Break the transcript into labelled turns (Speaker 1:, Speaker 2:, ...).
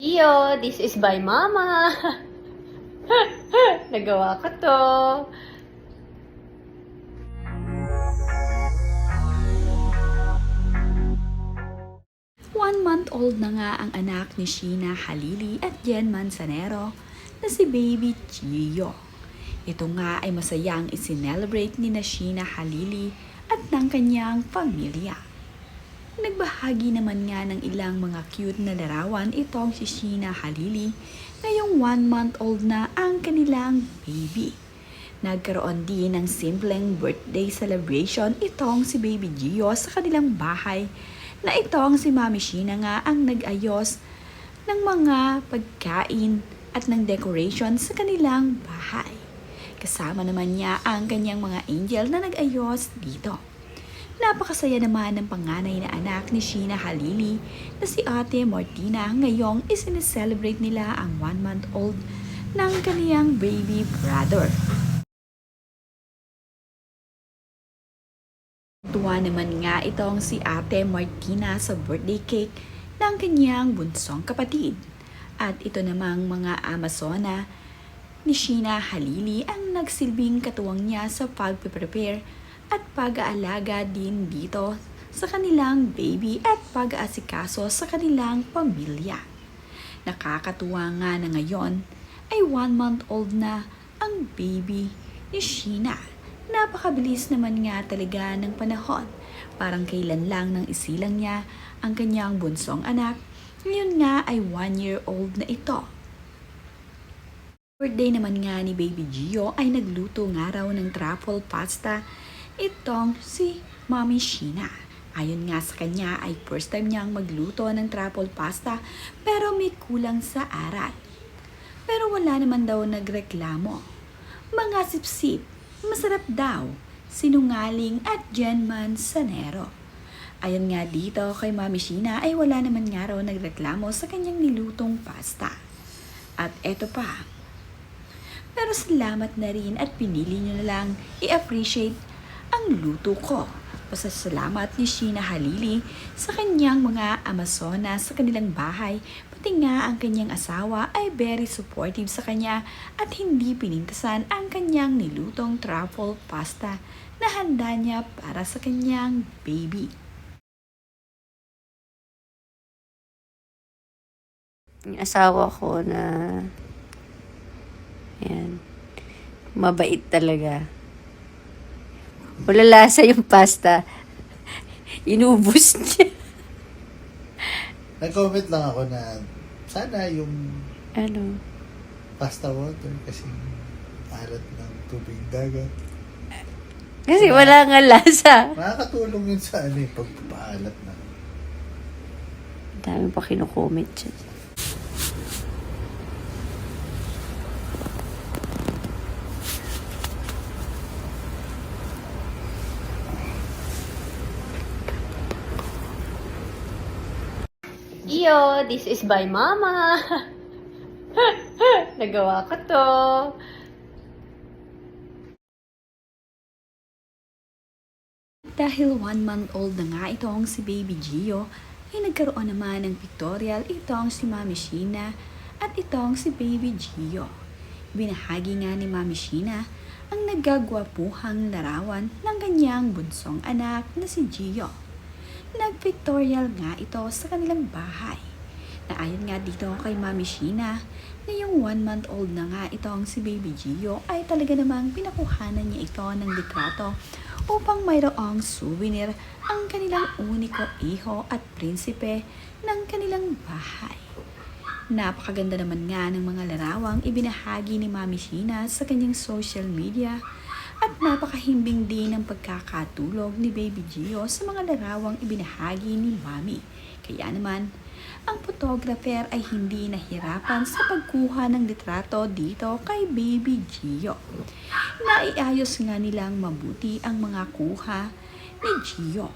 Speaker 1: Iyo, this is by Mama. Nagawa ko to.
Speaker 2: One-month-old na nga ang anak ni Sheena Halili at Jen Manzanero na si Baby Gio. Ito nga ay masayang isinelebrate ni na Sheena Halili at ng kanyang pamilya. Nagbahagi naman nga ng ilang mga cute na larawan itong si Sheena Halili ngayong 1-month-old na ang kanilang baby. Nagkaroon din ng simpleng birthday celebration itong si Baby Gio sa kanilang bahay na itong si Mami Sheena nga ang nag-ayos ng mga pagkain at ng decoration sa kanilang bahay. Kasama naman niya ang kanyang mga angel na nag-ayos dito. Napakasaya naman ng panganay na anak ni Sheena Halili na si Ate Martina ngayong isineselebrate nila ang 1-month-old ng kaniyang baby brother. Tuwa naman nga itong si Ate Martina sa birthday cake ng kanyang bunsong kapatid. At ito namang mga Amazona ni Sheena Halili ang nagsilbing katuwang niya sa pagpe-prepare at pag-aalaga din dito sa kanilang baby at pag-aasikaso sa kanilang pamilya. Nakakatuwa nga na ngayon ay 1-month-old na ang baby ni Sheena. Napakabilis naman nga talaga ng panahon. Parang kailan lang nang isilang niya ang kanyang bunsong anak. Ngayon nga ay 1-year-old na ito. Birthday naman nga ni Baby Gio ay nagluto nga raw ng truffle pasta itong si Mami Sheena. Ayon nga sa kanya ay first time niyang magluto ng truffle pasta pero may kulang sa aral. Pero wala naman daw nagreklamo. Mga sip-sip, masarap daw, sinungaling at Jen Manzanero. Ayon nga dito kay Mami Sheena ay wala naman nga raw nagreklamo sa kanyang nilutong pasta. At eto pa. Pero salamat na rin at pinili niyo na lang i-appreciate ang luto ko. Pasasalamat ni Sheena Halili sa kanyang mga Amazona sa kanilang bahay, pati nga ang kanyang asawa ay very supportive sa kanya at hindi pinintasan ang kanyang nilutong truffle pasta na handa niya para sa kanyang baby.
Speaker 1: Yung asawa ko na yan, mabait talaga. Wala lasa yung pasta. Inubos niya.
Speaker 3: Nag-comment lang ako na sana yung
Speaker 1: Ano?
Speaker 3: pasta water kasi alat ng tubig dagat.
Speaker 1: Kasi wala nga lasa.
Speaker 3: Makakatulong yun sa pagpapaalat na.
Speaker 1: Dami pa kinukomment dyan. Iyo, this is by Mama. Nagawa ko to.
Speaker 2: Dahil 1-month-old na nga itong si Baby Gio, ay nagkaroon naman ng pictorial itong si Mami Sheena at itong si Baby Gio. Binahagi nga ni Mami Sheena ang nagagwapuhang larawan ng kanyang bunsong anak na si Gio. Nag-pictorial nga ito sa kanilang bahay. Na ayon nga dito kay Mami Sheena, na yung 1-month-old na nga itong si Baby Gio ay talaga namang pinakuhanan niya ito ng litrato upang mayroong souvenir ang kanilang uniko iho at prinsipe ng kanilang bahay. Napakaganda naman nga ng mga larawang ibinahagi ni Mami Sheena sa kanyang social media at napakahimbing din ng pagkakatulog ni Baby Gio sa mga larawang ibinahagi ni Mami. Kaya naman, ang photographer ay hindi nahirapan sa pagkuha ng litrato dito kay Baby Gio. Naiayos nga nilang mabuti ang mga kuha ni Gio.